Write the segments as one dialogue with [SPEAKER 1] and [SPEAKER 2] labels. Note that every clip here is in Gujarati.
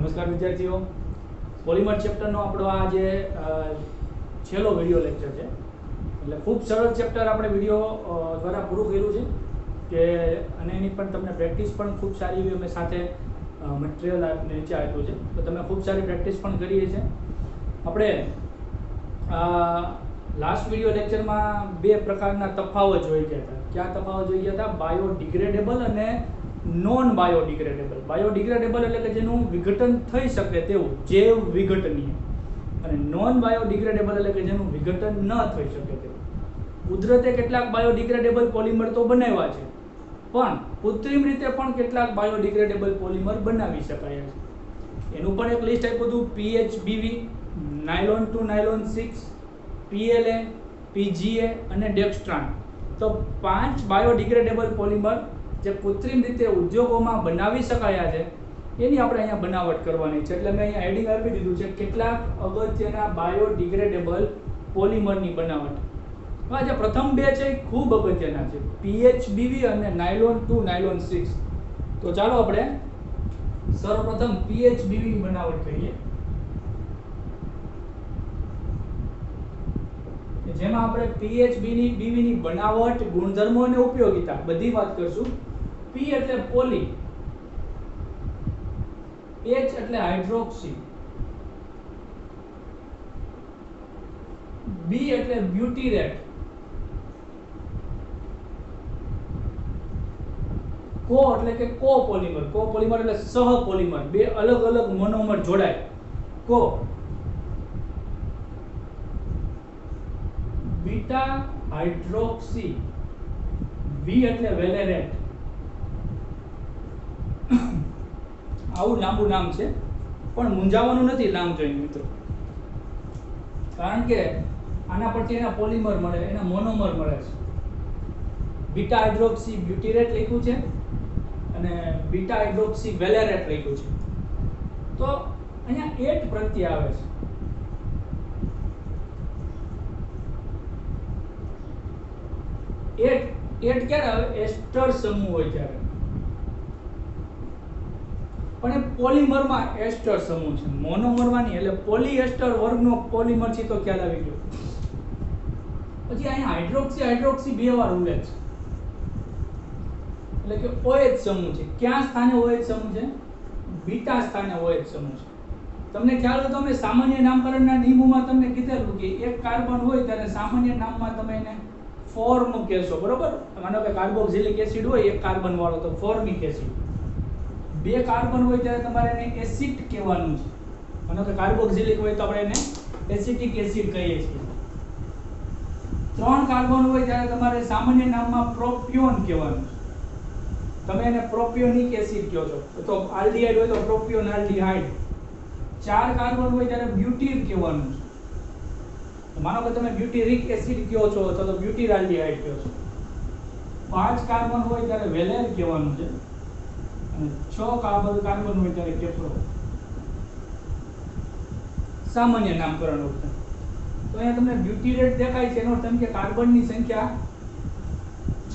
[SPEAKER 1] નમસ્કાર વિદ્યાર્થીઓ, પોલિમર ચેપ્ટરનો આપણો આ જે છેલ્લો વિડિયો લેક્ચર છે. એટલે ખૂબ સરળ ચેપ્ટર આપણે વિડિયો દ્વારા પૂરું કર્યું છે કે અને એની પણ તમને પ્રેક્ટિસ પણ ખૂબ સારી એવી અમે સાથે મટીરિયલ નીચે આપ્યું છે, તો તમે ખૂબ સારી પ્રેક્ટિસ પણ કરીએ છીએ. આપણે લાસ્ટ વિડિયો લેક્ચરમાં બે પ્રકારના તફાવત જોઈ ગયા હતા. ક્યાં તફાવત જોઈ ગયા હતા? બાયોડિગ્રેડેબલ અને નોન બાયોડિગ્રેડેબલ. બાયોડિગ્રેડેબલ એટલે કે જેનું વિઘટન થઈ શકે તેવું, જૈવ વિઘટનીય, અને નોન બાયોડિગ્રેડેબલ એટલે કે જેનું વિઘટન ન થઈ શકે તેવું. કુદરતે કેટલાક બાયોડિગ્રેડેબલ પોલિમર તો બનાવ્યા છે, પણ કૃત્રિમ રીતે પણ કેટલાક બાયોડિગ્રેડેબલ પોલિમર બનાવી શકાય છે. એનું પણ એક લિસ્ટ આપ્યું હતું: PHBV, nylon two nylon 6, PLA, PGA અને ડેક્સ્ટ્રાન. તો 5 બાયોડિગ્રેડેબલ પોલિમર જે કૃત્રિમ રીતે ઉદ્યોગોમાં બનાવી શકાયા છે, એની આપણે અહીંયા બનાવટ કરવાની છે. એટલે મેં અહીંયા હેડિંગ આપી દીધું છે કેટલાક અગત્યના બાયોડિગ્રેડેબલ પોલિમરની બનાવટ. હવે જે પ્રથમ બે છે એ ખૂબ અગત્યના છે, PHBV અને નાયલોન ટુ નાયલોન 6. તો ચાલો આપણે સર્વપ્રથમ PHBV ની બનાવટ કરીએ, જેમાં આપણે PHBV ની બનાવટ, ગુણધર્મો અને ઉપયોગિતા બધી વાત કરશું. P એટલે પોલી, H એટલે હાઇડ્રોક્સી, B એટલે બ્યુટીરેટ, કો એટલે કે કોપોલિમર. કોપોલિમર એટલે સહપોલિમર, બે અલગ અલગ મોનોમર જોડાય, કો. બીટા હાઇડ્રોક્સી, V એટલે વેલેરેટ. આવું લાંબુ નામ છે, પણ મૂંઝાવાનું નથી નામ જોઈને મિત્રો, કારણ કે આના પરથી એના પોલિમર મળે, એના મોનોમર મળે છે. બીટા હાઇડ્રોક્સી બ્યુટીરેટ લખ્યું છે અને બીટા હાઇડ્રોક્સી વેલેરેટ લખ્યું છે. તો અહીંયા એટ પ્રત્યય આવે છે. એટ ક્યારે આવે? એસ્ટર સમૂહ હોય ત્યારે. પણ એ પોલિમરમાં એસ્ટર સમૂહ છે, મોનોમરમાં નહીં. એટલે પોલીએસ્ટર વર્ગનો પોલિમર છે, તો ખ્યાલ આવી ગયો. પછી અહીંયા હાઇડ્રોક્સી બે વાર ઉલ્લેખ છે, એટલે કે OH સમૂહ છે. ક્યાં સ્થાને OH સમૂહ છે? બીટા સ્થાને OH સમૂહ છે. તમને ખ્યાલ હોય તો અમે સામાન્ય નામકરણના નિયમોમાં તમને કીધેલું કે એક કાર્બન હોય ત્યારે સામાન્ય નામમાં તમે એને ફોર્મ કહેશો, બરોબર? માનો કે કાર્બોક્સિલિક એસિડ હોય એક કાર્બન વાળો, તો ફોર્મિક એસિડ. બે કાર્બન હોય ત્યારે તમારે એને એસિડ કહેવાનું છે. માનો કે કાર્બોક્સિલિક હોય તો આપણે એને એસિટિક એસિડ કહીએ છીએ. 3 કાર્બન હોય ત્યારે તમારે સામાન્ય નામમાં પ્રોપિયોન કહેવાનું છે. તમે એને પ્રોપિયોનિક એસિડ કહો છો. તો આલ્ડિહાઇડ હોય તો પ્રોપિયોન આલ્ડિહાઇડ. 4 કાર્બન હોય ત્યારે બ્યુટીર કહેવાનું છે. માનો કે તમે બ્યુટીરિક એસિડ કહો છો અથવા તો બ્યુટીર આલ્ડિહાઇડ કહો છો. 5 કાર્બન હોય ત્યારે વેલેર કહેવાનું છે, અને 6 કાર્બન હોય ત્યારે કેપ્રો. સામાન્ય નામકરણ વખતે તો અહીંયા તમને બ્યુટીરેટ દેખાય છે, એનો અર્થ એમ કે કાર્બનની સંખ્યા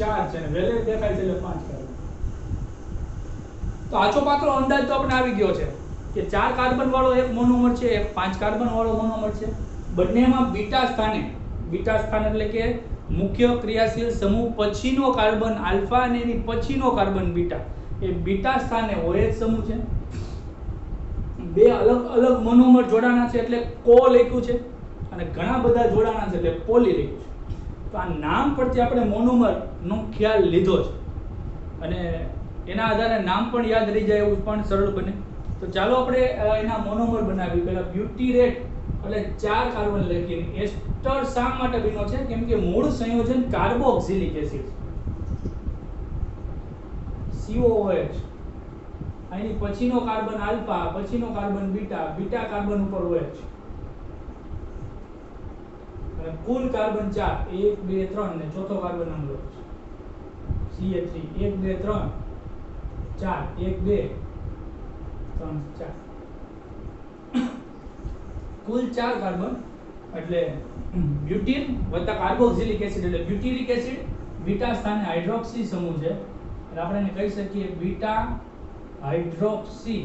[SPEAKER 1] 4 છે, અને વેલેર દેખાય છે એટલે 5 કાર્બન. તો આછો પાત્રો અંદાજ તો આપણે આવી ગયો છે કે 4 કાર્બન વાળો એક મોનોમર છે, એક 5 કાર્બન વાળો મોનોમર છે. બંનેમાં બીટા સ્થાને એટલે કે મુખ્ય ક્રિયાશીલ સમૂહ પછીનો કાર્બન આલ્ફા અને એની પછીનો કાર્બન બીટા, એ બીટા સ્થાને OH સમૂહ છે. બે અલગ અલગ મોનોમર જોડાણા છે એટલે કો લખ્યું છે, અને ઘણા બધા જોડાણા છે એટલે પોલી લખ્યું છે. તો આ નામ પરથી આપણે મોનોમર નો ખ્યાલ લીધો છે, અને એના આધારે નામ પણ યાદ રહી જાય એવું પણ સરળ બને. તો ચાલો આપણે એના મોનોમર બનાવી. પહેલા બ્યુટીરેટ એટલે 4 કાર્બન લખીએ. એસ્ટર શા માટે બન્યો છે? કેમ કે મૂળ સંયોજન કાર્બોક્સિલિક એસિડ COOH, અહીંની પછીનો કાર્બન આલ્ફા, પછીનો કાર્બન બીટા, બીટા કાર્બન ઉપર OH, અને કુલ કાર્બન 4, 1 2 3, ને ચોથો કાર્બન આમ લો CH3, 1 2 3 4, 1 2 3 4, કુલ 4 કાર્બન. એટલે બ્યુટીન વત્તા કાર્બોક્સિલિક એસિડ એટલે બ્યુટીરિક એસિડ. બીટા સ્થાને હાઇડ્રોક્સી સમૂહ છે, એટલે આપણે એને કહી શકીએ બીટા હાઇડ્રોક્સી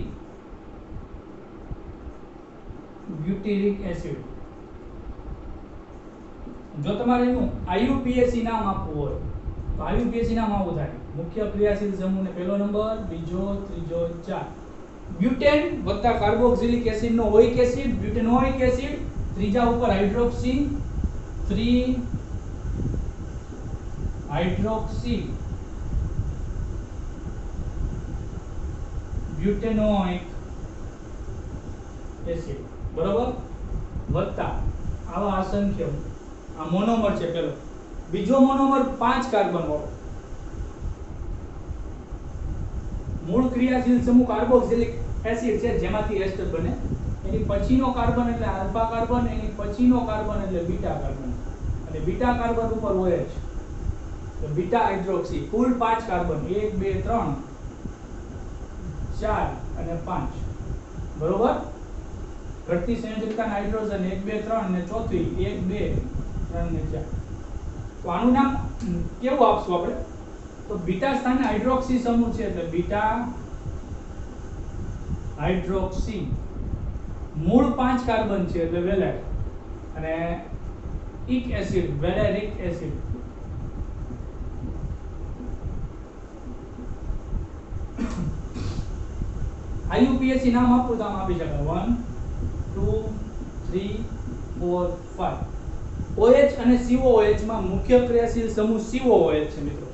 [SPEAKER 1] બ્યુટેરિક એસિડ. જો તમારે એનું IUPAC નામ આપવું હોય તો IUPAC નામ આવું થાય: મુખ્ય ક્રિયાશીલ સમૂહને પહેલો નંબર, બીજો, ત્રીજો, 4. બ્યુટેન વત્તા કાર્બોક્સિલિક એસિડ નો ઓઇક એસિડ, બ્યુટેનોઇક એસિડ, ત્રીજા ઉપર હાઇડ્રોક્સી, 3 હાઇડ્રોક્સી બ્યુટેનોઇક એસિડ, બરોબર, વત્તા આવા અસંખ્ય આ મોનોમર છે પેલો. બીજો મોનોમર 5 કાર્બન વાળો. મૂળ ક્રિયાશીલ સમૂહ કાર્બોક્સિલિક એસિડ છે જેમાંથી એસ્ટર બને. એની પછીનો કાર્બન એટલે આલ્ફા કાર્બન, એની પછીનો કાર્બન એટલે બીટા કાર્બન, અને બીટા કાર્બન ઉપર OH તો બીટા હાઇડ્રોક્સી. કુલ 5 કાર્બન, 1 2 3 4 અને 5, બરોબર. ઘટતી સંયોજકતાના હાઇડ્રોજન 1 2 3 અને ચોથી 1 2 3 ને 4. તો આનું નામ કેવું આપશું આપણે? તો બીટા સ્થાને હાઇડ્રોક્સી સમૂહ છે એટલે બીટા હાઇડ્રોક્સી. મૂળ 5 કાર્બન છે એટલે વેલેટ, અને ઇક એસિડ વેલેરિક એસિડ. IUPAC નામ આપવું તો આમ આપી શકાય: 1 2 3 4 5. OH અને COOH માં મુખ્ય ક્રિયાશીલ સમૂહ COOH છે મિત્રો.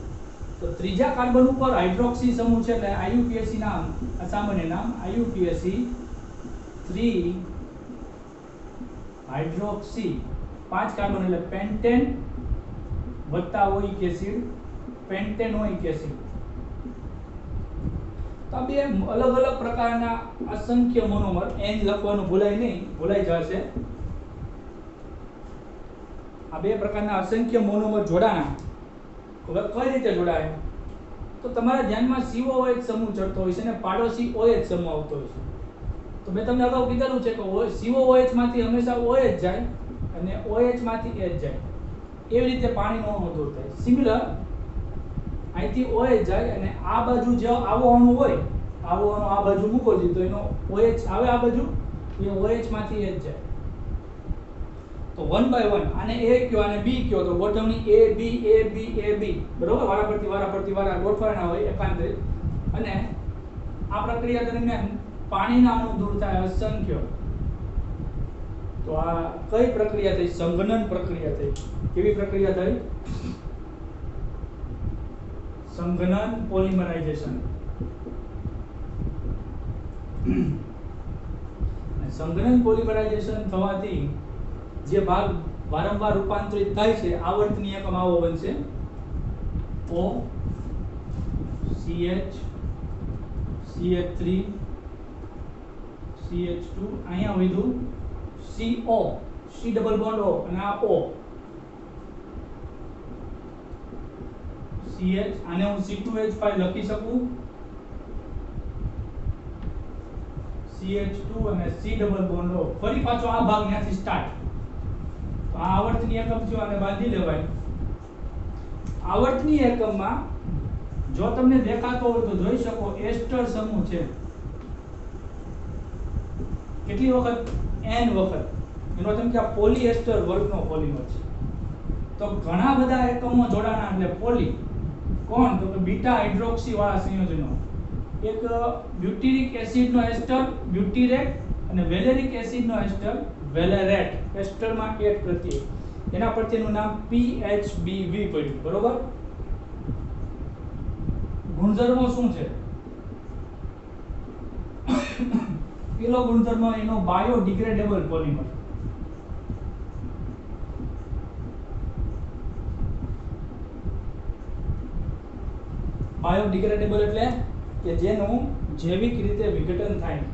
[SPEAKER 1] તો ત્રીજા કાર્બન ઉપર હાઇડ્રોક્સી સમૂહ છે એટલે IUPAC નામ, આ સામાન્ય નામ IUPAC 3 હાઇડ્રોક્સી. 5 કાર્બન એટલે પેન્ટેન વત્તા ઓઇક એસિડ, પેન્ટેનોઇક એસિડ. તો આ બે અલગ અલગ પ્રકારના અસંખ્ય મોનોમર, n લખવાનું ભૂલાય નહીં, ભૂલાઈ જશે. આ બે પ્રકારના અસંખ્ય મોનોમર જોડાણા. હવે કઈ રીતે જોડાય? તો તમારા ધ્યાનમાં COOH સમૂહ ચડતો હોય છે અને પાડોશી OH સમૂહ આવતો હોય છે. તો મેં તમને અગાઉ કીધેલું છે કે COOH માંથી હંમેશા OH જાય અને OH માંથી H જાય. એવી રીતે પાણીનો અણુ દૂર થાય. સિમિલર અહીંથી OH જાય અને આ બાજુ જે આવો અણુ હોય, આવો અણુ આ બાજુ મૂકો દીધો તો એનો OH આવે આ બાજુ, એ OH માંથી H જાય. તો 1 by 1 આને A કયો અને B કયો, તો ગોઠવણી A B A B A B, બરોબર. વારા ગોઠવાના હોય એકાંતરિત. અને આ પ્રક્રિયા દરમિયાન પાણીના અણુ દૂર થાય અસંખ્ય. તો આ કઈ પ્રક્રિયા થઈ? સંઘનન પ્રક્રિયા થઈ. કેવી પ્રક્રિયા થઈ? સંઘનન, પોલિમરાઇઝેશન. સંઘનન પોલિમરાઇઝેશન થવાથી જે ભાગ વારંવાર રૂપાંતરિત થાય છે, આવર્તની એકમ આવો બનશે: O CH CH3 CH2, અહીંયા વધ્યું CO, C double bond O, અને આ O CH. આને હું C2H5 લખી શકું, CH2 અને C ડબલ બોન્ડ O. ફરી પાછો આ ભાગ ત્યાંથી સ્ટાર્ટ. તો આ આવર્તની એકમ છે, આને બાંધી લેવાય. આવર્તની એકમમાં જો તમને દેખાતો હોય તો જોઈ શકો એસ્ટર સમૂહ છે. કેટલી વખત? n વખત. એનો અર્થ કે આ પોલીએસ્ટર વર્ગનો પોલિમર છે. તો ઘણા બધા એકમો જોડાણા એટલે પોલી. કોણ? તો કે બીટા હાઇડ્રોક્સી વાળા સંયોજનો. એક બ્યુટેરિક એસિડ નો એસ્ટર બ્યુટીરેટ અને વેલેરિક એસિડ નો એસ્ટર વેલેરેટ. એસ્ટરમાં એક પ્રત્યય, એના પરથી એનું નામ PHBV પડ્યું, બરોબર. ગુણધર્મો શું છે? પેલો ગુણધર્મ એનો બાયોડિગ્રેડેબલ પોલિમર. બાયોડિગ્રેડેબલ એટલે કે જેનું જૈવિક રીતે વિઘટન થાય,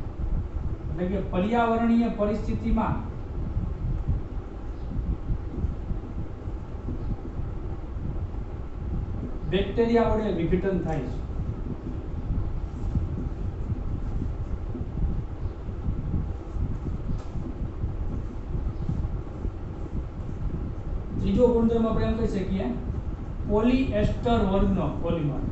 [SPEAKER 1] એટલે કે પર્યાવરણીય પરિસ્થિતિમાં બેક્ટેરિયા વડે વિઘટન થાય છે. ત્રીજો ગુણધર્મ આપણે એમ કહી શકીએ પોલીએસ્ટર વર્ગનો પોલિમર.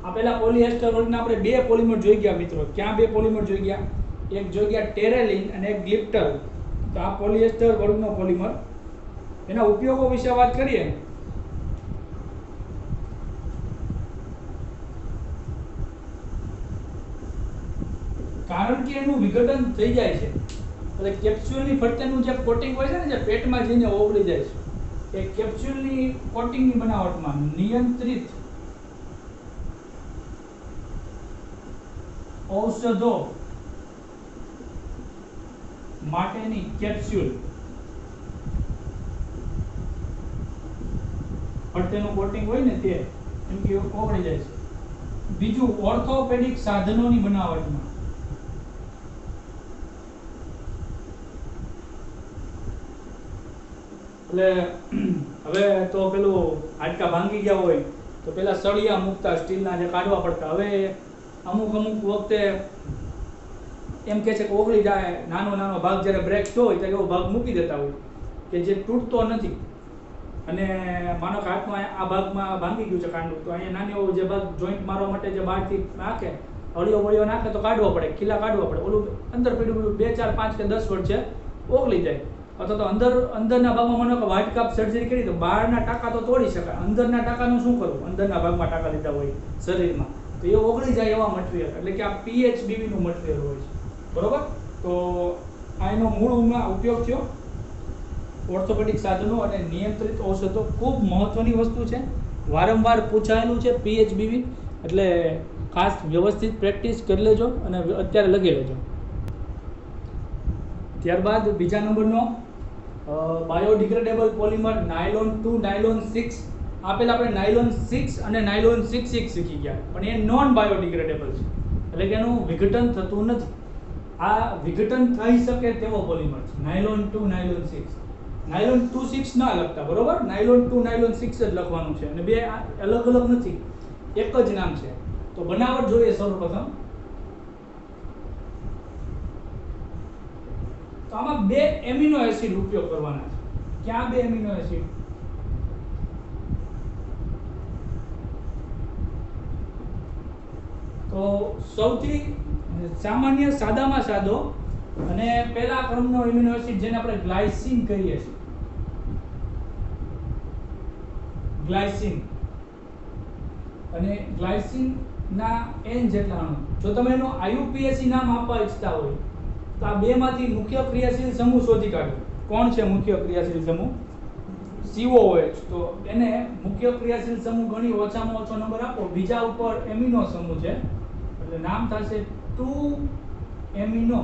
[SPEAKER 1] આ પેલા પોલિએસ્ટર વર્ગના આપણે બે પોલિમર જોઈ ગયા મિત્રો. ક્યાં બે પોલિમર જોઈ ગયા? એક જોઈ ગયા ટેરેલિન અને એક ગ્લિપ્ટર. તો આ પોલિએસ્ટર વર્ગનો પોલિમર. એના ઉપયોગો વિશે વાત કરીએ. કારણ કે એનું વિઘટન થઈ જાય છે એટલે કેપ્સ્યુલની ફરતેનું જે કોટિંગ હોય છે ને, જે પેટમાં જઈને ઓગળી જાય છે, એ કેપ્સ્યુલની કોટિંગની બનાવટમાં નિયંત્રિત ઔષધો માટેની કેપ્સ્યુલ ફરતેનું કોટિંગ હોય ને તે એમ કે ઓગળી જાય છે. બીજું, ઓર્થોપેડિક સાધનોની બનાવટમાં એટલે હવે તો પેલું હાડકા ભાંગી ગયા હોય તો પેલા સળિયા મૂકતા સ્ટીલના, જે કાઢવા પડતા. હવે અમુક વખતે એમ કે છે કે ઓગળી જાય, નાનો ભાગ જ્યારે બ્રેક થયો હોય ત્યારે એવો ભાગ મૂકી દેતા હોય કે જે તૂટતો નથી. અને માનો કે હાથમાં આ ભાગમાં ભાંગી ગયું છે કાંડું, તો અહીંયા નાની એવો જે ભાગ જોઈન્ટ મારવા માટે જે બહારથી નાખે, હળીઓ નાખે તો કાઢવો પડે, ખીલા કાઢવા પડે. ઓલું અંદર પડ્યું 2, 4, 5 કે 10 વર્ષ છે ઓગળી જાય. અથવા તો અંદરના ભાગમાં માનો કે વ્હાઇટ કાપ સર્જરી કરી તો બહારના ટાંકા તો તોડી શકાય, અંદરના ટાંકાનું શું કરવું? અંદરના ભાગમાં ટાંકા લીધા હોય શરીરમાં તો એ ઓગળી જાય એવા મટીરિયલ, એટલે કે આ PHBV નું મટીરિયલ હોય છે. બરોબર? તો આ એનો મૂળ ઉપયોગ થયો. ઓર્થોપેડિક સાધનો અને નિયંત્રિત ઔષધો ખૂબ મહત્વની વસ્તુ છે, વારંવાર પૂછાયેલું છે PHBV, એટલે ખાસ વ્યવસ્થિત પ્રેક્ટિસ કરી લેજો અને અત્યારે લખી લેજો. ત્યારબાદ બીજા નંબરનો બાયોડિગ્રેડેબલ પોલિમર નાયલોન 2, નાયલોન 6. આપેલા આપણે નાયલોન 6 અને નાયલોન 6 શીખી ગયા, પણ એ નોન બાયોડિગ્રેડેબલ છે, એટલે કે એનું વિઘટન થતું નથી. આ વિઘટન થઈ શકે તેવો પોલિમર છે નાયલોન 2, નાયલોન 6. નાયલોન 2, 6 ના લખતા, બરોબર? નાયલોન 2, નાયલોન 6 જ લખવાનું છે, અને બે અલગ નથી, એક જ નામ છે. તો બનાવટ જોઈએ સૌપ્રથમ. તો આમાં 2 એમિનો એસિડ ઉપયોગ કરવાના છે. ક્યાં 2 એમિનો એસિડ? તો સૌથી સામાન્ય સાદામાં સાદો અને પહેલા ક્રમનો એમિનો એસિડ જેને આપણે ગ્લાયસિન કહીએ છીએ. ગ્લાયસિન અને ગ્લાયસિન ના N જેટલા અણુ. જો તમે એનો IUPAC નામ આપવા ઈચ્છતા હોય તો આ બેમાંથી મુખ્ય ક્રિયાશીલ સમૂહ શોધી કાઢો. કોણ છે મુખ્ય ક્રિયાશીલ સમૂહ? COOH. તો એને મુખ્ય ક્રિયાશીલ સમૂહ ગણી ઓછામાં ઓછો નંબર આપો. બીજા ઉપર એમિનો સમૂહ છે એટલે નામ થશે 2 એમિનો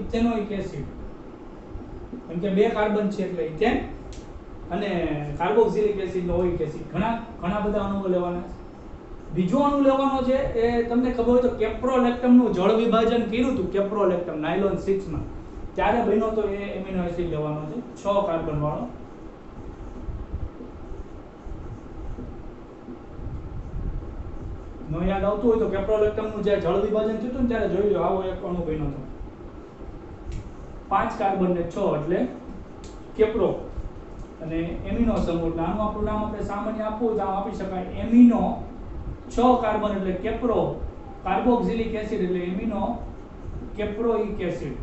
[SPEAKER 1] ઇથેનોઇક એસિડ. કેમ કે 2 કાર્બન છે એટલે ઇથેન, અને કાર્બોક્સિલિક એસિડ નો ઓઇક એસિડ. ઘણા બધા અણુઓ લેવાના છે. બીજો અણુ લેવાનો છે એ તમને ખબર હોય તો કેપ્રોલેક્ટમ નું જળ વિભાજન કર્યું હતું. કેપ્રોલેક્ટમ નાયલોન 6 માં ત્યારે બન્યો તો એ એમિનો એસિડ લેવાનો છે 6 કાર્બન વાળો. નો યાદ આવતું હોય તો કેપ્રોલેક્ટમ નું જે જળ વિભાજન થયું હતું ત્યારે જોઈ લો, આવો એક અણુ બન્યો હતો 5 કાર્બન ને 6 એટલે કેપ્રો. અને એમિનો સમૂહ એટલે આનું આપણું નામ આપણે સામાન્ય આપવું તો આપી શકાય એમિનો 6 કાર્બન એટલે કેપ્રો, કાર્બોક્સિલિક એસિડ એટલે એમિનો કેપ્રોઇક એસિડ.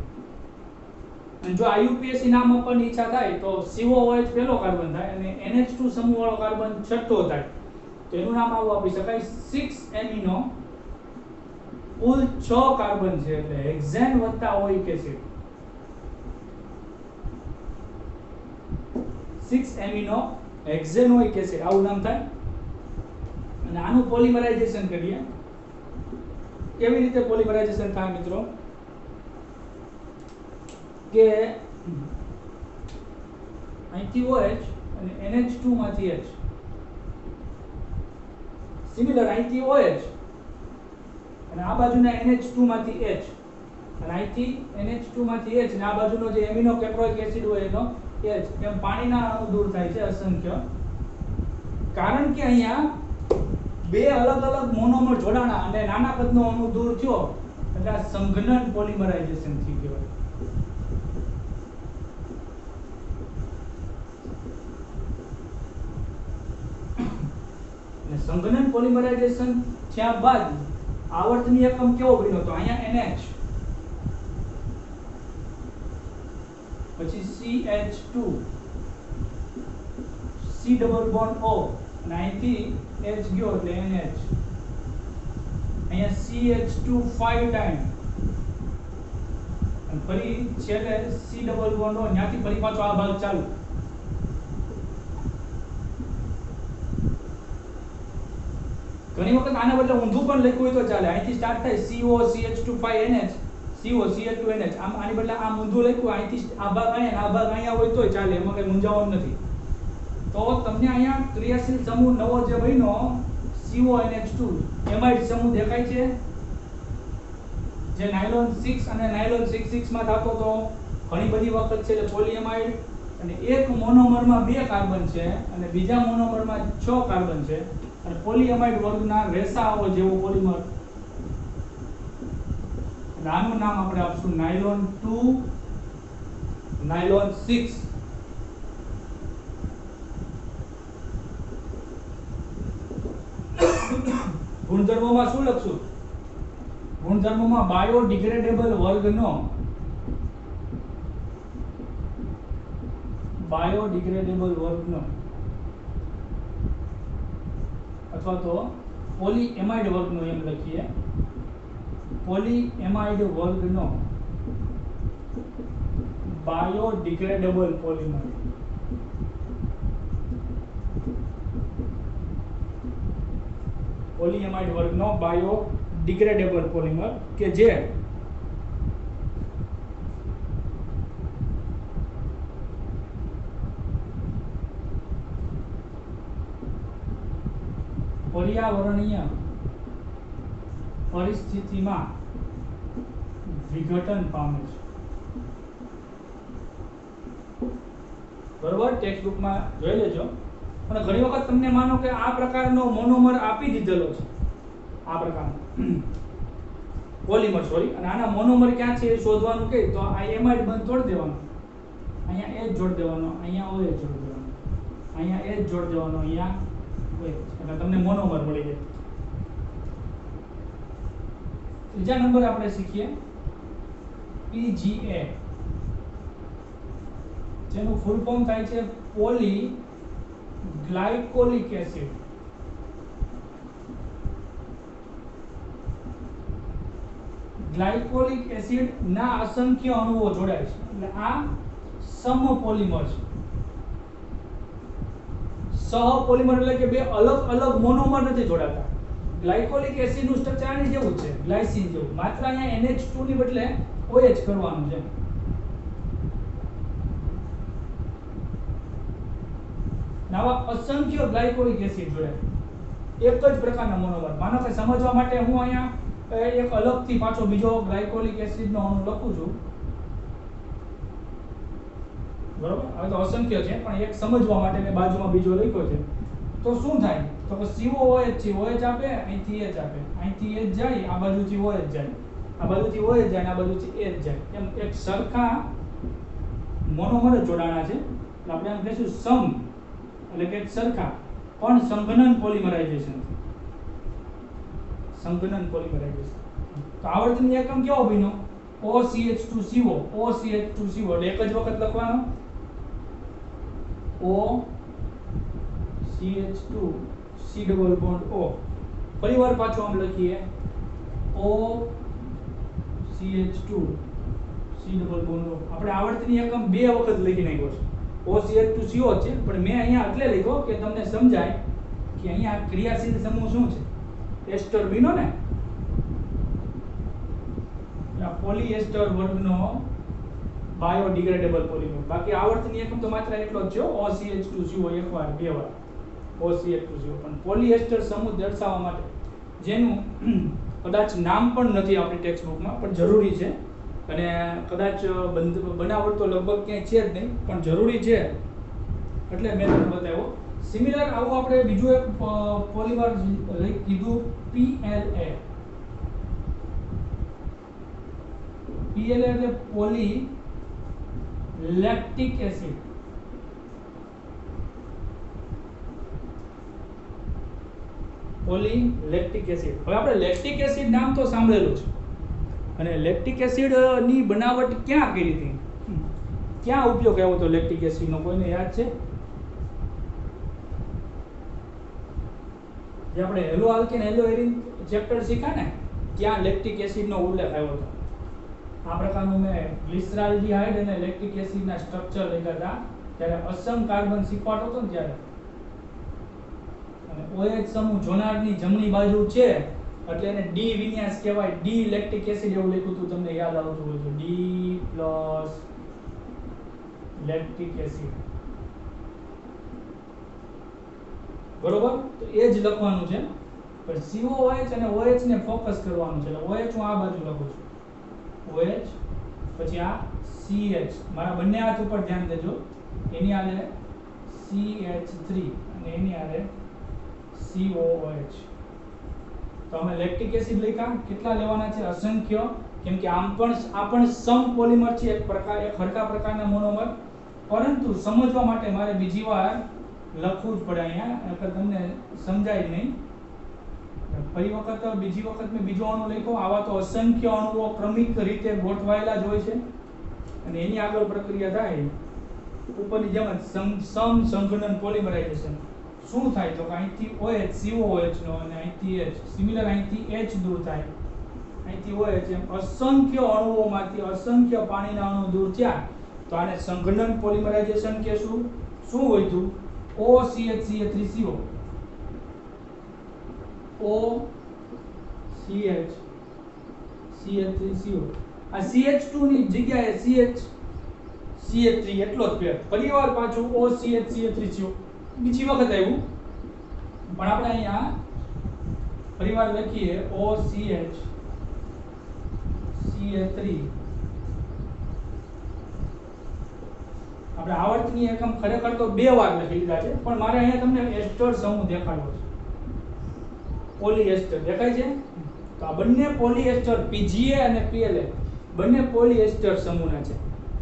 [SPEAKER 1] અને જો IUPAC નામ આપવાની ઈચ્છા થાય તો COOH પહેલો કાર્બન થાય અને NH2 સમૂહ વાળો કાર્બન છઠ્ઠો થાય, તો એનું નામ આવું આપી શકાય 6 એમિનો. કુલ 6 કાર્બન છે એટલે હેક્ઝેન વત્તા ઓઇક એસિડ. 6 એમિનો હેક્ઝેનોઇક એસિડ આવું નામ થાય. અને આનું પોલિમરાઇઝેશન કરીએ. કેવી રીતે પોલિમરાઇઝેશન થાય મિત્રો? કે અહીંથી OH અને NH2 માંથી H. સિમિલર અહીંથી OH અને આ બાજુના NH2 માંથી H, અને અહીંથી NH2 માંથી H અને આ બાજુનો જે એમિનો કેપ્રોઇક એસિડ હોય એનો H. એમ પાણીના અણુ દૂર થાય છે અસંખ્ય. કારણ કે અહીંયા 2 અલગ અલગ મોનોમર જોડાણા અને નાના કદનો અણુ દૂર થયો એટલે આ સંઘનન પોલિમરાઇઝેશન થઈ ગયું. સંઘનન પોલિમરાઇઝેશન થયા બાદ આવર્તની એકમ કેવો બન્યો? તો અહીંયા NH, પછી CH2, C double bond O, અને અહીંથી H ગયો એટલે NH, અહીંયા CH2 5 ટાઈમ, અને ફરી છેલ્લે C ડબલ બોન્ડ O, ત્યાંથી ફરી પાછો આ ભાગ ચાલુ. ઘણી વખત આના બદલે ઊંધું પણ લખ્યું હોય તો ચાલે. અહીંથી સ્ટાર્ટ થાય CO CH2 5NH, CO CH2 NH. આમ આની બદલે આમ ઊંધું લખ્યું, અહીંથી આ ભાગ અહીંયા આ ભાગ અહીંયા હોય તોય ચાલે, એમાં કઈ મૂંઝાવાનું નથી. તો તમને અહીંયા ક્રિયાશીલ સમૂહ નવો જે બન્યો CONH2 એમાઇડ સમૂહ દેખાય છે, જે નાયલોન 6 અને નાયલોન 6 માં થતો તો ઘણી બધી વખત છે પોલીએમાઇડ, અને એક મોનોમરમાં 2 કાર્બન છે અને બીજા મોનોમરમાં 6 કાર્બન છે, અને પોલીએમાઇડ વર્ગના રેસાઓ જેવો પોલિમર. આનું નામ આપણે આપશું નાયલોન 2, નાયલોન 6. ગુણધર્મોમાં શું લખશું? ગુણધર્મોમાં બાયોડિગ્રેડેબલ વર્ગનો અથવા તો પોલીએમાઇડ વર્ગનો એમ લખીએ, પોલીએમાઇડ વર્ગનો બાયોડિગ્રેડેબલ પોલિમર. પોલીએમાઇડ વર્ગનો બાયોડિગ્રેડેબલ પોલિમર કે જે પર્યાવરણીય પરિસ્થિતિમાં વિઘટન પામે છે. બરોબર, ટેક્સ્ટ બુકમાં જોઈ લેજો. અને ઘણી વખત તમને માનો કે આ પ્રકારનો મોનોમર આપી દીધેલો છે, આ પ્રકારનો પોલિમર સોરી, અને આના મોનોમર ક્યાં છે એ શોધવાનું કે તો આ એમાઇડ બંધ તોડી દેવાનો, અહીંયા H જોડ દેવાનો, અહીંયા OH જોડ દેવાનો, અહીંયા H જોડ દેવાનો, અહીંયા OH, એટલે તમને મોનોમર મળી જાય. ત્રીજા નંબર આપણે શીખીએ PGA, જેનું ફૂલ ફોર્મ થાય છે poly glycolic acid. Glycolic acid ના અસંખ્ય અણુઓ જોડાય છે, એટલે આ સમપોલિમર છે. સહપોલિમર એટલે કે બે અલગ અલગ મોનોમર નથી જોડાતા. ગ્લાયકોલિક એસિડ નું સ્ટ્રક્ચર આની જેવું છે, ગ્લાયસીન જેવું, માત્ર અહીંયા NH2 ની બદલે OH કરવાનું છે. આવા અસંખ્ય ગ્લાયકોલિક એસિડ જોડે એક જ પ્રકારના મોનોમર. માનો કે સમજવા માટે હું અહીંયા એક અલગથી પાછો બીજો ગ્લાયકોલિક એસિડ નો અણુ લખું છું, બરોબર? હવે તો અસંખ્ય છે પણ એક સમજવા માટે મેં બાજુમાં બીજો લખ્યો છે. તો શું થાય? તો કે COOH છે, OH આપે, અહીંથી H આપે, અહીંથી H જાય, આ બાજુથી OH જાય, આ બાજુથી OH જાય, આ બાજુથી H જાય, એમ એક સરખા મોનોમર જ જોડાણા છે. એટલે આપણે આમ કહીશું સમ, એટલે કે સરખા પણ સંઘનન પોલિમરાઇઝેશન. સંઘનન પોલિમરાઇઝેશન. તો આવર્તની એકમ કેવો બન્યો? OCH2CO, OCH2CO, એટલે એક જ વખત લખવાનો OCH2 C double bond O. ફરીવાર પાછો આમ લખીએ OCH2 C double bond O. આપણે આવર્તની એકમ બે વખત લખી નાખ્યો છે. OCH2CO છે, પણ મેં અહીંયા એટલે લખ્યો કે તમને સમજાય કે અહીંયા ક્રિયાશીલ સમૂહ શું છે? એસ્ટર બીનો ને, આ પોલીએસ્ટર વર્ગનો બાયોડિગ્રેડેબલ પોલિમર. બાકી આવર્તની એકમ તો માત્ર એટલો જ છે, OCH2CO એકવાર બે વાર OCH2CO. પણ પોલીએસ્ટર સમૂહ દર્શાવવા માટે જેનું કદાચ નામ પણ નથી આપણી ટેક્સ્ટ બુકમાં, પણ જરૂરી છે, અને કદાચ બનાવટ તો લગભગ ક્યાંય છે જ નહીં, પણ જરૂરી છે એટલે મેં તમને બતાવ્યો. સિમિલર આવું આપણે બીજું એક પોલિમર કીધું PLA. PLA એટલે poly lactic acid. Poly lactic acid. હવે આપણે લેક્ટિક એસિડ નામ તો સાંભળેલું છે, અને લેક્ટિક એસિડ ની બનાવટ ક્યાં કરી હતી, ક્યાં ઉપયોગ આવ્યો હતો લેક્ટિક એસિડ નો, કોઈને યાદ છે? જે આપણે hello alkane hello arene chapter શીખ્યા ને, ત્યાં લેક્ટિક એસિડ નો ઉલ્લેખ આવ્યો હતો. આ પ્રકારનું મેં ગ્લિસરાલ્ડિહાઇડ અને લેક્ટિક એસિડ ના સ્ટ્રક્ચર લખ્યા હતા ત્યારે અસમ કાર્બન શીખવાડતો હતો ને ત્યારે. અને OH સમૂહ જોનારની જમણી બાજુ છે એટલે એને ડી વિન્યાસ કહેવાય. ડી લેક્ટિક એસિડ એવું લખ્યું હતું, તમને યાદ આવતું હોય તો ડી પ્લસ લેક્ટિક એસિડ, બરોબર? તો એ જ લખવાનું છે. પણ COOH અને OH ને ફોકસ કરવાનું છે. એટલે OH હું આ બાજુ લખું છું, OH, પછી આ CH, મારા બંને હાથ ઉપર ધ્યાન દેજો, એની આલે CH3 અને એની આલે COOH. તો અમે લેક્ટિક એસિડ લખ્યા, કેટલા લેવાના છે? અસંખ્ય, કેમ કે આ પણ સમ પોલિમર છે, એક હલકા પ્રકારના મોનોમર. પરંતુ સમજવા માટે મારે બીજી વાર લખવું જ પડે અહીંયા, નકર તમને સમજાય નહીં. ફરી વખત બીજી વખત મેં બીજો અણુ લખ્યો. આવા તો અસંખ્ય અણુઓ ક્રમિક રીતે ગોઠવાયેલા જ હોય છે અને એની આગળ પ્રક્રિયા થાય ઉપરની જેમ સમ સંઘનન પોલિમરાઇઝેશન. શું થાય તો અહીંથી OH COOH નો અને અહીંથી H, સિમિલર અહીંથી H દૂર થાય, અહીંથી OH, એમ અસંખ્ય અણુઓમાંથી અસંખ્ય પાણીના અણુ દૂર થયા તો આને સંઘનન પોલિમરાઇઝેશન કહેશું. શું વધ્યું? OCH3CO, OCH CH3CO. આ CH2 ની જગ્યાએ CH3 એટલો જ ફેર. ફરીવાર પાછું OCH CH3CO બીજી વખત આવ્યું, પણ આપણે અહીંયા ફરીવાર લખીએ OCH CH3. આપણે આવર્તની એકમ ખરેખર તો 2 વાર લખી લીધા છે, પણ મારે અહીંયા તમને એસ્ટર સમૂહ દેખાડવો છે. પોલીએસ્ટર દેખાય છે? તો આ બંને પોલીએસ્ટર PGA અને PLA બંને પોલીએસ્ટર સમૂહના છે.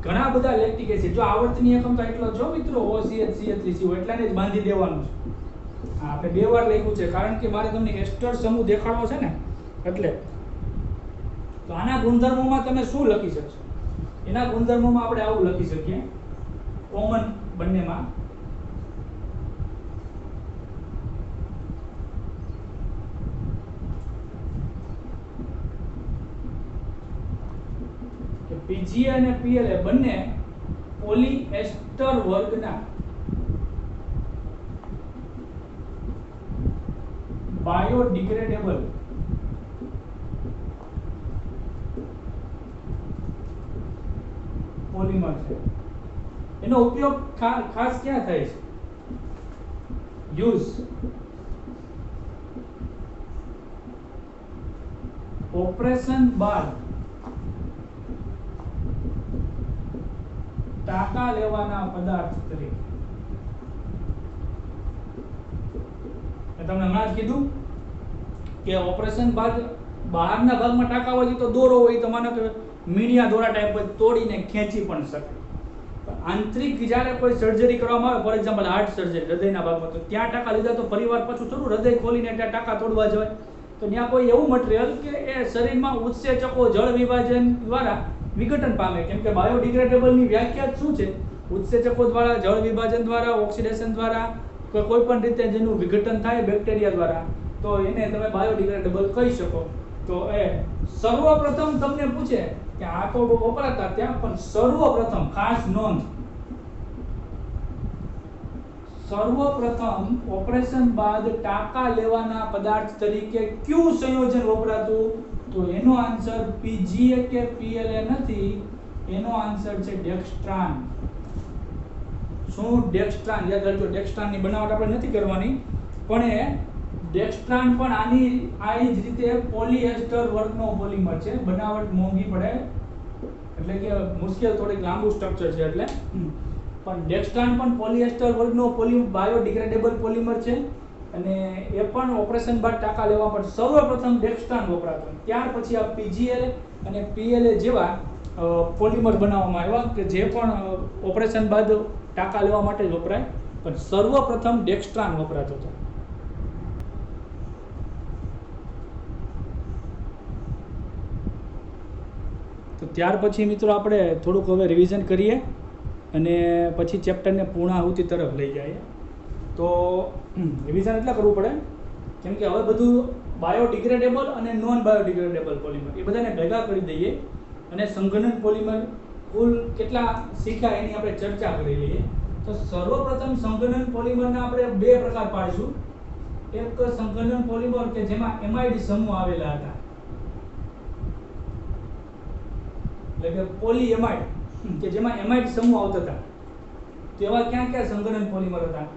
[SPEAKER 1] ઘણા બધા લેક્ટિક એસિડ, જો આવર્તની એકમ તો એટલો જો મિત્રો, OCH CH3CO એટલાને જ બાંધી દેવાનું છે. હા, આપણે 2 વાર લખ્યું છે કારણ કે મારે તમને એસ્ટર સમૂહ દેખાડવો છે ને, એટલે. તો આના ગુણધર્મોમાં તમે શું લખી શકશો? એના ગુણધર્મોમાં આપણે આવું લખી શકીએ, કોમન બંનેમાં, કે PGA અને PLA બંને પોલીએસ્ટર વર્ગના બાયોડિગ્રેડેબલ પોલિમર છે. એનો ઉપયોગ ખાસ ક્યાં થાય છે? યુઝ ઓપરેશન બાદ ટાંકા લેવાના પદાર્થ તરીકે. મેં તમને હમણાં જ કીધું કે ઓપરેશન બાદ બહારના ભાગમાં ટાંકા હોય તો દોરો હોય તો માનો કે મીડિયા દોરા ટાઈપ તોડીને ખેંચી પણ શકે. આંતરિક જ્યારે કોઈ સર્જરી કરવામાં આવે, ફોર એક્ઝામ્પલ હાર્ટ સર્જરી હૃદયના ભાગમાં, તો ત્યાં ટાંકા લીધા તો પરિવાર પાછું થોડું હૃદય ખોલીને ત્યાં ટાંકા તોડવા જોઈએ. તો ત્યાં કોઈ એવું મટીરિયલ કે એ શરીરમાં ઉત્સેચકો જળ વિભાજન દ્વારા વિઘટન પામે, કેમ કે બાયોડિગ્રેડેબલ ની વ્યાખ્યા શું છે? ઉત્સેચકો દ્વારા, જળ વિભાજન દ્વારા, ઓક્સિડેશન દ્વારા, કોઈ પણ રીતે જેનું વિઘટન થાય બેક્ટેરિયા દ્વારા, તો એને તમે બાયોડિગ્રેડેબલ કહી શકો. તો એ સર્વપ્રથમ તમને પૂછે કે આ તો વપરાતા ત્યાં, પણ સર્વપ્રથમ ખાસ નોંધ, સર્વપ્રથમ ઓપરેશન બાદ ટાંકા લેવાના પદાર્થ તરીકે કયું સંયોજન વપરાતું? તો એનો આન્સર PGA કે PLA નથી, એનો આન્સર છે ડેક્સ્ટ્રાન. શું? ડેક્સ્ટ્રાન. યાદ રાખજો, ડેક્સ્ટ્રાન ની બનાવટ આપણે નથી કરવાની, પણ એ ડેક્સ્ટ્રાન પણ આ જ રીતે પોલીએસ્ટર વર્ગનો પોલિમર છે. બનાવટ મોંઘી પડે, એટલે કે મુશ્કેલ, થોડીક લાંબુ સ્ટ્રક્ચર છે એટલે. પણ ડેક્સ્ટ્રાન પણ પોલીએસ્ટર વર્ગનો બાયોડિગ્રેડેબલ પોલિમર છે, અને એ પણ ઓપરેશન બાદ ટાંકા લેવા પર સર્વપ્રથમ ડેક્સ્ટ્રાન વપરાતું. ત્યાર પછી આ PGA અને PLA જેવા પોલિમર બનાવવામાં આવ્યા કે જે પણ ઓપરેશન બાદ ટાંકા લેવા માટે જ વપરાય, પણ સર્વપ્રથમ ડેક્સ્ટ્રાન વપરાતો હતો. ત્યાર પછી મિત્રો આપણે થોડુંક હવે રિવિઝન કરીએ અને પછી ચેપ્ટરને પૂર્ણાહુતિ તરફ લઈ જઈએ. તો રિવિઝન એટલે કરવું પડે કેમ કે હવે બધું બાયોડિગ્રેડેબલ અને નોન બાયોડિગ્રેડેબલ પોલિમર એ બધાને ભેગા કરી દઈએ અને સંઘનન પોલિમર કુલ કેટલા શીખ્યા એની આપણે ચર્ચા કરી લઈએ. તો સર્વપ્રથમ સંઘનન પોલિમરના આપણે બે પ્રકાર પાડીશું. એક સંઘનન પોલિમર કે જેમાં એમાઇડ સમૂહ આવેલા હતા, એટલે કે પોલીએમાઇડ કે જેમાં એમાઇડ સમૂહ આવતા હતા. તો એવા ક્યાં ક્યાં સંઘનન પોલિમર હતા?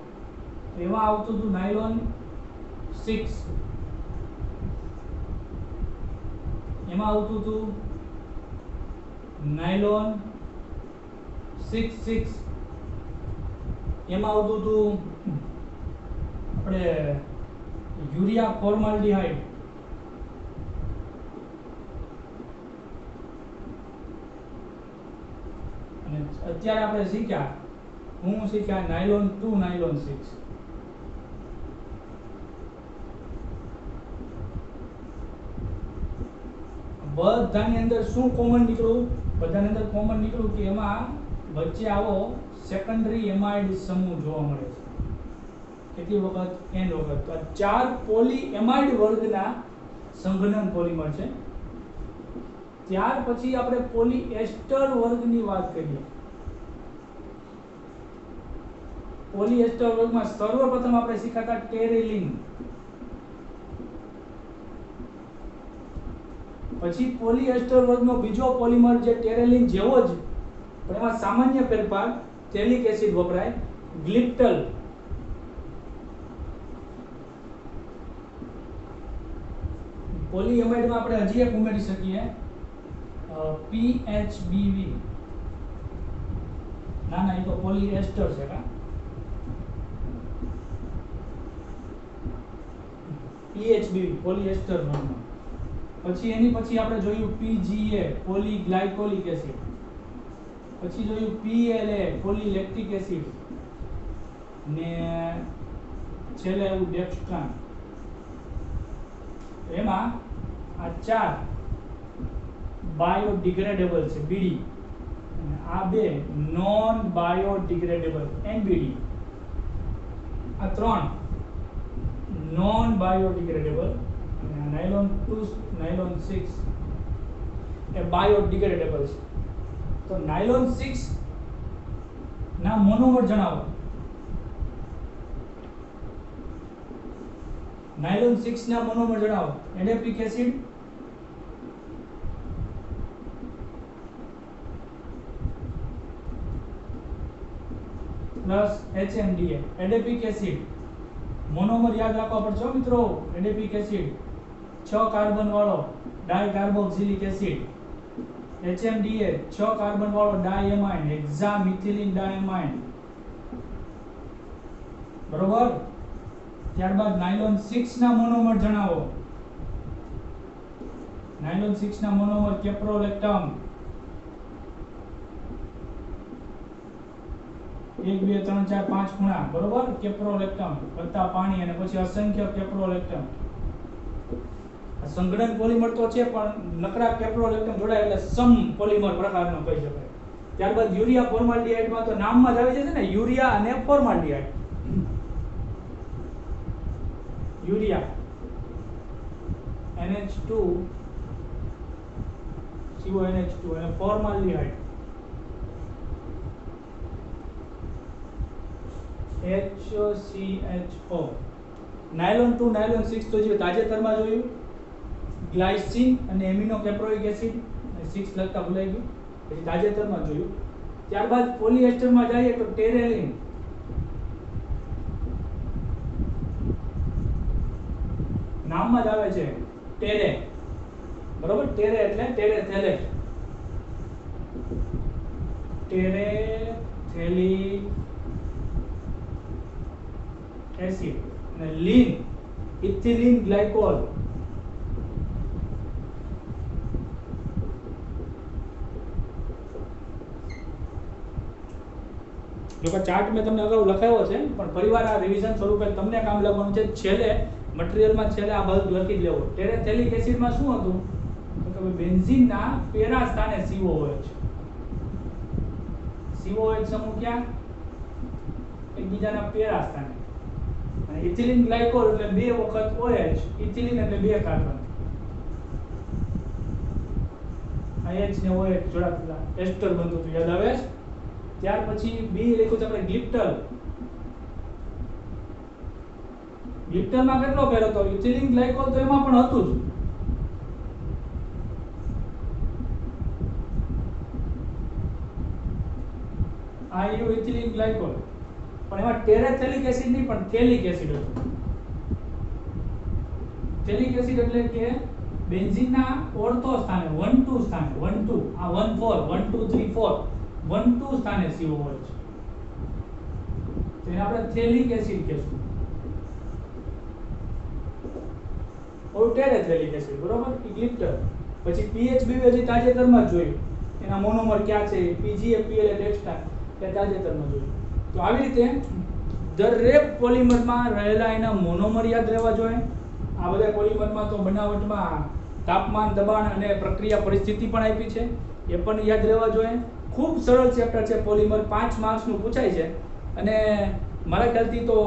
[SPEAKER 1] એમાં આવતું હતું નાયલોન 6, એમાં આવતું હતું નાયલોન 6, એમાં આવતું હતું આપણે યુરિયા ફોર્માલ્ડિહાઇડ, અને અત્યારે આપણે શીખ્યા નાયલોન 2, નાયલોન 6. બધાની અંદર શું કોમન નીકળ્યું? બધાની અંદર કોમન નીકળ્યું કે એમાં વચ્ચે આવો સેકન્ડરી એમાઇડ સમૂહ જોવા મળે છે. કેટલી વખત? n વખત. તો 4 પોલી એમાઇડ વર્ગના સંઘનન પોલિમર છે. ત્યાર પછી આપણે પોલી એસ્ટર વર્ગની વાત કરીએ. પોલી એસ્ટર વર્ગમાં સર્વપ્રથમ આપણે શીખ્યા હતા ટેરેલિન. પછી પોલી એસ્ટર વર્ગનો બીજો પોલિમર જે ટેરેલિન જેવો જ પણ એમાં સામાન્ય ફેરફાર, ટેલિક એસિડ વપરાય, ગ્લિપ્ટલ. પોલીએમાઇડમાં આપણે હજી એક ઉમેરી શકીએ PHBV. ના એ તો પોલી એસ્ટર છે કા. PHBV પોલી એસ્ટર વર્ગમાં. પછી એની પછી આપણે જોયું PGA પોલીગ્લાયકોલિક એસિડ. પછી જોયું PLA પોલીલેક્ટિક એસિડ ને છેલ્લે આવ્યું ડેક્સ્ટ્રાન. એમાં આ 4 બાયોડિગ્રેડેબલ છે BD, અને આ 2 નોન બાયોડિગ્રેડેબલ NBD. આ 3 નોન બાયોડિગ્રેડેબલ, અને આ નાયલોન 2, નાયલોન 6 એ બાયોડિગ્રેડેબલ છે. તો નાયલોન 6 ના મોનોમર જણાવો. નાયલોન 6 ના મોનોમર જણાવો. Adipic acid, plus HMDA. Adipic acid monomer યાદ રાખવા પડશે મિત્રો. એડેપિક એસિડ 6 કાર્બન વાળો ડાયકાર્બોક્સિલિક એસિડ. HMDA 6 કાર્બન વાળો ડાયએમાઇન, હેક્ઝામિથિલિન ડાયએમાઇન. બરોબર. ત્યારબાદ નાયલોન 6 ના મોનોમર જણાવો. નાયલોન 6 ના મોનોમર કેપ્રોલેક્ટમ 1 2 3 4 5 ખૂણા. બરોબર. કેપ્રોલેક્ટમ વત્તા પાણી અને પછી અસંખ્ય કેપ્રોલેક્ટમ. સંઘનન પોલિમર તો છે પણ નકરા કેપ્રોલેક્ટમ જોડાય એટલે સમ પોલિમર પ્રકારનો કહી શકાય. ત્યારબાદ યુરિયા ફોર્માલ્ડિહાઇડમાં તો નામમાં જ આવી જશે ને, યુરિયા અને ફોર્માલ્ડિહાઇડ. યુરિયા NH2 CONH2 અને ફોર્માલ્ડિહાઇડ HCHO. નાયલોન 2, નાયલોન 6 તો જે તાજેતરમાં જોયું, ગ્લાયસિન અને એમિનો કેપ્રોઇક એસિડ. 6 લખતા ભૂલાઈ ગયું, પછી તાજેતરમાં જોયું. ત્યારબાદ પોલીએસ્ટરમાં જઈએ તો ટેરેલિન. નામમાં જ આવે છે ટેરે. બરોબર. ટેરે એટલે ટેરેથેલેટ, ટેરેથેલિક એસિડ. અને લીન ઇથિલિન ગ્લાયકોલ. જો કે ચાર્ટ મેં તમને અગાઉ લખાવ્યો છે પણ ફરીવાર આ રિવિઝન સ્વરૂપે તમને કામ લાગવાનું છે. છેલ્લે મટીરીયલમાં છેલ્લે આ બધું લખી જ લેવું. ટેરેથેલિક એસિડમાં શું હતું? તો કે તો બેન્ઝીનના પેરા સ્થાને COOH. COOH સમૂહ ક્યાં? એકબીજાના પેરા સ્થાને. અને ઇથિલિન ગ્લાયકોલ એટલે 2 વખત OH, ઇથિલિન એટલે 2 કાર્બન. H ને OH જોડાતા એસ્ટર બનતું હતું, યાદ આવે છે? ત્યાર પછી B લખ્યું છે આપણે ગ્લિપ્ટલ. ગ્લિપ્ટલમાં કેટલો ફેર હતો? ઇથિલિન ગ્લાયકોલ તો એમાં પણ હતું જ. આ ઇથિલિન ગ્લાયકોલ પણ એમાં ટેરેથેલિક એસિડ નહીં પણ થેલિક એસિડ હતું. થેલિક એસિડ એટલે કે બેન્ઝીનના ઓર્થો સ્થાને 1 2 સ્થાને 1 2 આ 1 4 1 2 3 4 1 2 સ્થાને COOH. તેને આપણે થેલિક એસિડ કહેશું. ઓર ટેરેથેલિક એસિડ, બરોબર? ગ્લિપ્ટર. પછી PHBB હજી તાજેતરમાં જ જોયું. એના મોનોમર ક્યાં છે? PGFPL ટેક્સ્ટા એ તાજેતરમાં જોયું. તો આવી રીતે દરેક પોલિમરમાં રહેલા એના મોનોમર યાદ રહેવા જોઈએ. આ બધા પોલિમરમાં તો બનાવટમાં તાપમાન, દબાણ અને પ્રક્રિયા પરિસ્થિતિ પણ આપી છે, એ પણ યાદ રહેવા જોઈએ. ખૂબ સરળ ચેપ્ટર છે પોલિમર, 5 માર્ક્સનું પૂછાય છે. અને મારા ખ્યાલથી તો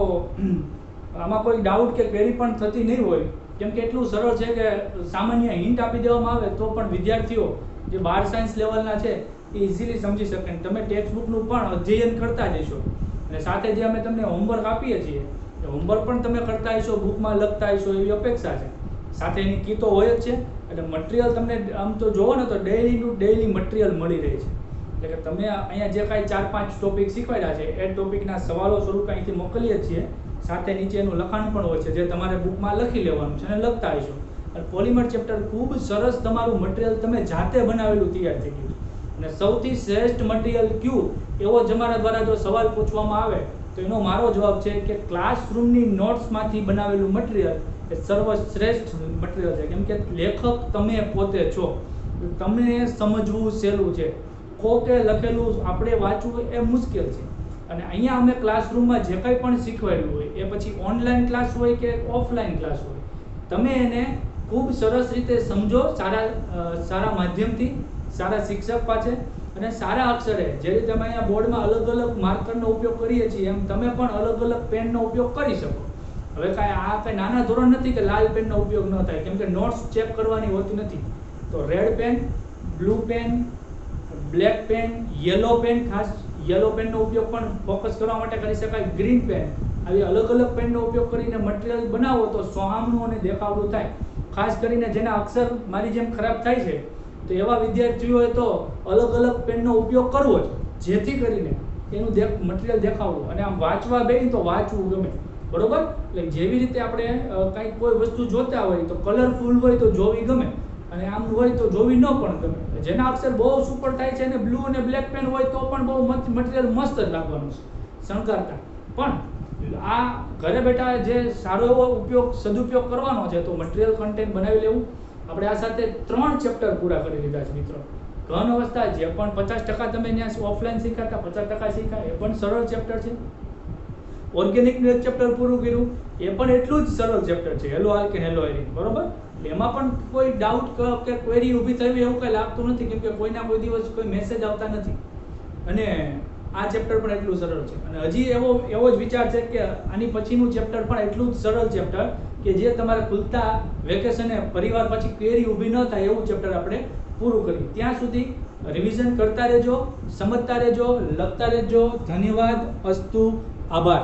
[SPEAKER 1] આમાં કોઈ ડાઉટ કે ક્વેરી પણ થતી નહીં હોય, કેમ કે એટલું સરળ છે કે સામાન્ય હિન્ટ આપી દેવામાં આવે તો પણ વિદ્યાર્થીઓ જે 12 સાયન્સ લેવલના છે એ ઇઝીલી સમજી શકે. તમે ટેક્સ્ટબુકનું પણ અધ્યયન કરતા જશો અને સાથે જે અમે તમને હોમવર્ક આપીએ છીએ એ હોમવર્ક પણ તમે કરતા હશો, બુકમાં લખતા હશો એવી અપેક્ષા છે. સાથે એની કી તો હોય જ છે. એટલે મટીરિયલ તમને આમ તો જોવો ને તો ડેઈલી મટીરિયલ મળી રહે છે. એટલે કે તમે અહીંયા જે કાંઈ 4-5 ટોપિક શીખવાડ્યા છે એ ટોપિકના સવાલો સ્વરૂપ અહીંથી મોકલીએ છીએ. સાથે નીચે એનું લખાણ પણ હોય છે જે તમારે બુકમાં લખી લેવાનું છે અને લખતા હશો. અને પોલિમર ચેપ્ટર ખૂબ સરસ, તમારું મટીરિયલ તમે જાતે બનાવેલું તૈયાર થઈ ગયું. અને સૌથી શ્રેષ્ઠ મટીરિયલ કયું એવો જ અમારા દ્વારા જો સવાલ પૂછવામાં આવે તો એનો મારો જવાબ છે કે ક્લાસરૂમની નોટ્સમાંથી બનાવેલું મટીરિયલ એ સર્વશ્રેષ્ઠ મટીરિયલ છે. કેમ કે લેખક તમે પોતે છો, તમને સમજવું સહેલું છે. કોકે લખેલું આપણે વાંચવું એ મુશ્કેલ છે. અને અહીંયા અમે ક્લાસરૂમમાં જે કંઈ પણ શીખવાડ્યું હોય એ પછી ઓનલાઈન ક્લાસ હોય કે ઓફલાઈન ક્લાસ હોય, તમે એને ખૂબ સરસ રીતે સમજો, સારા માધ્યમથી, સારા શિક્ષક પાસે અને સારા અક્ષરે. જે રીતે અમે અહીંયા બોર્ડમાં અલગ અલગ માર્કરનો ઉપયોગ કરીએ છીએ એમ તમે પણ અલગ અલગ પેનનો ઉપયોગ કરી શકો. હવે કાંઈ નાના ધોરણ નથી કે લાલ પેનનો ઉપયોગ ન થાય, કેમ કે નોટ્સ ચેક કરવાની હોતી નથી. તો red pen, blue pen, black pen, yellow pen, ખાસ યલો પેનનો ઉપયોગ પણ ફોકસ કરવા માટે કરી શકાય. ગ્રીન પેન, આવી અલગ અલગ પેનનો ઉપયોગ કરીને મટીરિયલ બનાવો તો સોહામણું અને દેખાવડું થાય. ખાસ કરીને જેના અક્ષર મારી જેમ ખરાબ થાય છે તો એવા વિદ્યાર્થીઓએ તો અલગ અલગ પેનનો ઉપયોગ કરવો જ, જેથી કરીને એનું મટીરિયલ દેખાવડું અને આમ વાંચવા બેહીએ તો વાંચવું ગમે, બરોબર? એટલે જેવી રીતે આપણે કંઈક કોઈ વસ્તુ જોતા હોય તો કલરફુલ હોય તો જોવી ગમે અને આમ હોય તો જોવી ન પણ ગમે. જેના અક્ષર બહુ સુપર થાય છે અને બ્લુ અને બ્લેક પેન હોય તો પણ બહુ મટીરિયલ મસ્ત જ લાગવાનું છે, શણગારતા. પણ આ ઘરે બેઠા જે સારો એવો સદુપયોગ કરવાનો છે તો મટીરિયલ કન્ટેન્ટ બનાવી લેવું. આપણે આ સાથે 3 ચેપ્ટર પૂરા કરી લીધા છે મિત્રો. ઘન અવસ્થા જે પણ 50% તમે ત્યાં ઓફલાઈન શીખાતા, 50% શીખ્યા, એ પણ સરળ ચેપ્ટર છે. ઓર્ગેનિકનું એક ચેપ્ટર પૂરું કર્યું, એ પણ એટલું જ સરળ ચેપ્ટર છે, હેલો આલ્કેન હેલો એરિન, બરોબર? એમાં પણ કોઈ ડાઉટ કે ક્વેરી ઊભી થવી એવું કંઈ લાગતું નથી, કેમ કે કોઈના કોઈ દિવસ કોઈ મેસેજ આવતા નથી. અને આ ચેપ્ટર પણ એટલું સરળ છે. અને હજી એવો જ વિચાર છે કે આની પછીનું ચેપ્ટર પણ એટલું જ સરળ ચેપ્ટર કે જે તમારે ખુલતા વેકેશને પરિવાર પછી ક્વેરી ઊભી ન થાય એવું ચેપ્ટર આપણે પૂરું કરીએ. ત્યાં સુધી રિવિઝન કરતા રહેજો, સમજતા રહેજો, લખતા રહેજો. ધન્યવાદ, અસ્તુ, આભાર.